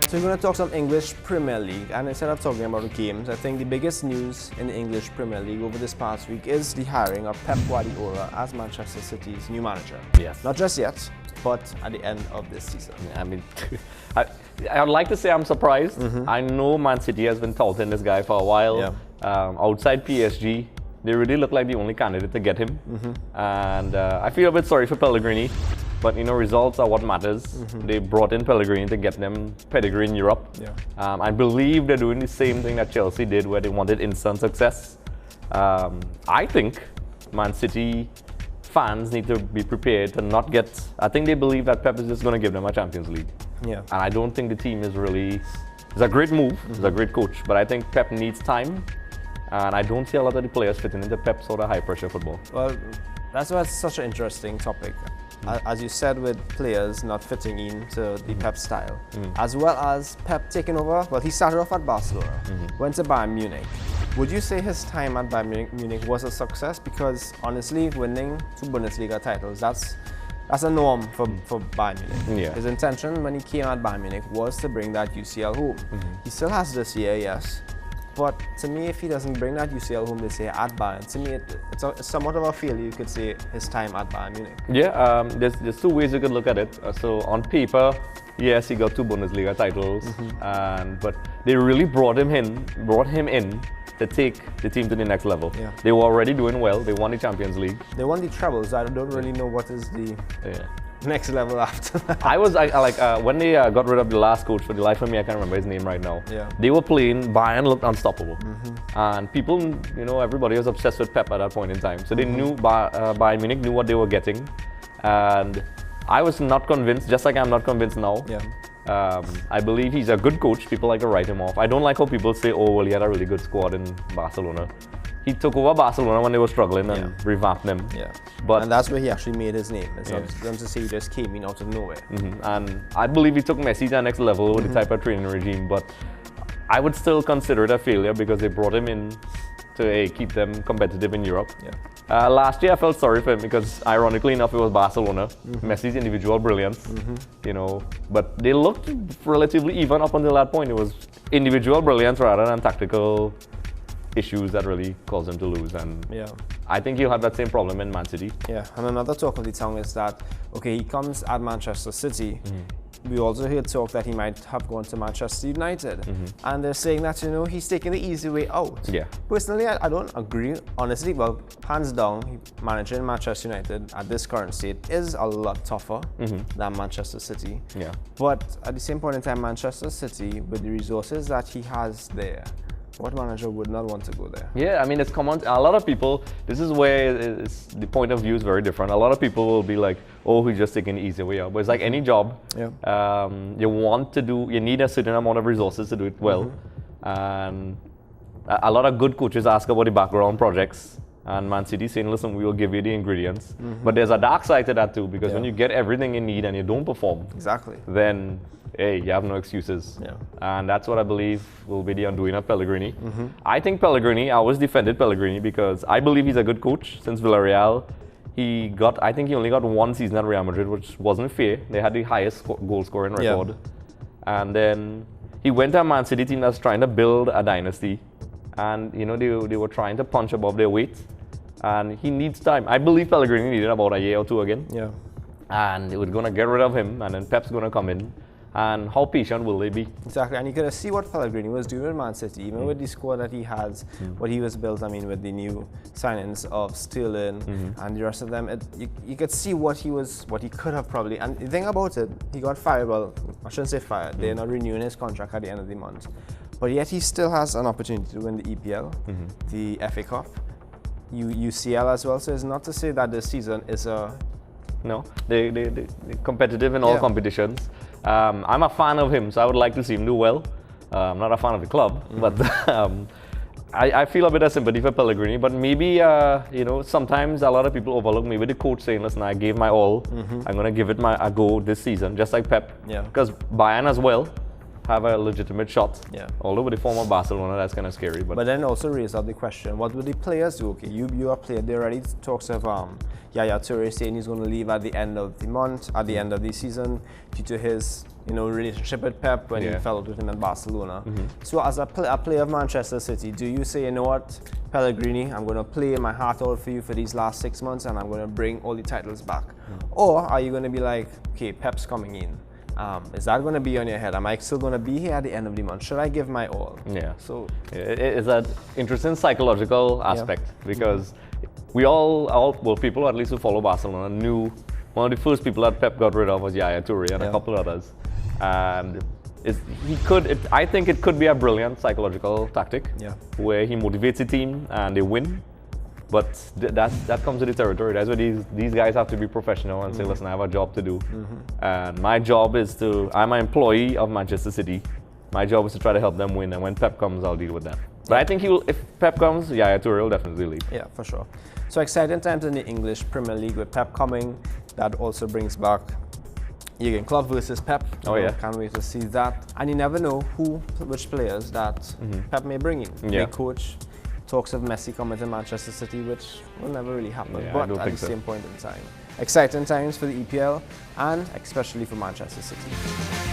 So we're going to talk some English Premier League, and instead of talking about the games, I think the biggest news in the English Premier League over this past week is the hiring of Pep Guardiola as Manchester City's new manager. Yes. Not just yet, but at the end of this season. I mean, I would like to say I'm surprised. I know Man City has been touting this guy for a while. Yeah. Outside PSG, they really look like the only candidate to get him. And I feel a bit sorry for Pellegrini. But you know, results are what matters. They brought in Pellegrini to get them pedigree in Europe. Yeah. I believe they're doing the same thing that Chelsea did, where they wanted instant success. I think Man City fans need to be prepared to not get. I think they believe that Pep is just going to give them a Champions League. Yeah. And I don't think the team is really. It's a great move. He's a great coach, but I think Pep needs time, and I don't see a lot of the players fitting into Pep's sort of high pressure football. Well, that's why it's such an interesting topic. As you said, with players not fitting into the Pep style, as well as Pep taking over. Well, he started off at Barcelona, went to Bayern Munich. Would you say his time at Bayern Munich was a success? Because honestly, winning 2 Bundesliga titles, that's a norm for Bayern Munich. Yeah. His intention when he came at Bayern Munich was to bring that UCL home. He still has this year, yes. But to me, if he doesn't bring that UCL home this year at Bayern, to me it's somewhat of a failure, you could say, his time at Bayern Munich. Yeah, there's two ways you could look at it. So on paper, yes, he got 2 Bundesliga titles, but they really brought him in to take the team to the next level. Yeah. They were already doing well. They won the Champions League. They won the trebles. I don't really know what is the next level after that. I like when they got rid of the last coach, for the life of me, I can't remember his name right now. Yeah. They were playing, Bayern looked unstoppable. And people, you know, everybody was obsessed with Pep at that point in time. So they knew, Bayern Munich knew what they were getting. And I was not convinced, just like I'm not convinced now. Yeah. I believe he's a good coach. People like to write him off. I don't like how people say, oh, well, he had a really good squad in Barcelona. He took over Barcelona when they were struggling and revamped them. Yeah. But and that's where he actually made his name. It's not them to say he just came in out of nowhere. And I believe he took Messi to the next level with the type of training regime. But I would still consider it a failure because they brought him in to keep them competitive in Europe. Yeah. Last year I felt sorry for him because, ironically enough, it was Barcelona. Messi's individual brilliance, you know, but they looked relatively even up until that point. It was individual brilliance rather than tactical issues that really caused him to lose. And I think he'll have that same problem in Man City. Yeah, and another talk of the town is that, okay, he comes at Manchester City. We also heard talk that he might have gone to Manchester United. And they're saying that, you know, he's taking the easy way out. Yeah. Personally, I don't agree. Honestly, well, hands down, managing Manchester United at this current state is a lot tougher than Manchester City. Yeah. But at the same point in time, Manchester City, with the resources that he has there, what manager would not want to go there? Yeah, I mean, it's common. A lot of people, this is where the point of view is very different. A lot of people will be like, oh, he's just taking the easy way out. But it's like any job. Yeah. You need a certain amount of resources to do it well. And a lot of good coaches ask about the background projects. And Man City saying, listen, we will give you the ingredients. But there's a dark side to that too, because when you get everything you need and you don't perform, then hey, you have no excuses. Yeah. And that's what I believe will be the undoing of Pellegrini. I think Pellegrini, I always defended Pellegrini because I believe he's a good coach since Villarreal. I think he only got 1 season at Real Madrid, which wasn't fair. They had the highest goal scoring record. And then he went to a Man City team that's trying to build a dynasty. And you know, they were trying to punch above their weight. And he needs time. I believe Pellegrini needed about a year or two again. Yeah. And they were going to get rid of him, and then Pep's going to come in. And how patient will they be? Exactly, and you could see what Pellegrini was doing with Man City, even with the squad that he has, what he was built, I mean, with the new signings of Sterling and the rest of them. You could see what he could have probably, and the thing about it, he got fired, well, I shouldn't say fired, they're not renewing his contract at the end of the month. But yet he still has an opportunity to win the EPL, the FA Cup, UCL as well, so it's not to say that this season is a... No, they're competitive in all competitions. I'm a fan of him, so I would like to see him do well. I'm not a fan of the club, but I feel a bit of sympathy for Pellegrini. But maybe, you know, sometimes a lot of people overlook maybe the coach saying, listen, I gave my all. I'm going to give it a go this season, just like Pep. Yeah. Because Bayern as well have a legitimate shot. Yeah. Although with the former Barcelona, that's kind of scary. But then also raise up the question: what would the players do? Okay, you are player. There already talks of Yaya Toure saying he's going to leave at the end of the month, at the end of the season, due to his relationship with Pep when he fell out with him at Barcelona. So as a player of Manchester City, do you say, you know what, Pellegrini, I'm going to play my heart out for you for these last 6 months, and I'm going to bring all the titles back? Or are you going to be like, okay, Pep's coming in? Is that going to be on your head? Am I still going to be here at the end of the month? Should I give my all? Yeah. So it's that interesting psychological aspect because we all people at least who follow Barcelona knew one of the first people that Pep got rid of was Yaya Toure and a couple others. And I think it could be a brilliant psychological tactic where he motivates the team and they win. But that comes with the territory. That's where these guys have to be professional and say, listen, I have a job to do. And my job is I'm an employee of Manchester City. My job is to try to help them win. And when Pep comes, I'll deal with that. But I think if Pep comes, Yaya Toure will definitely leave. Yeah, for sure. So exciting times in the English Premier League with Pep coming. That also brings back Jurgen Klopp versus Pep. Can't wait to see that. And you never know which players that Pep may bring in. May coach. Talks of Messi coming to Manchester City, which will never really happen, but at the same point in time. Exciting times for the EPL and especially for Manchester City.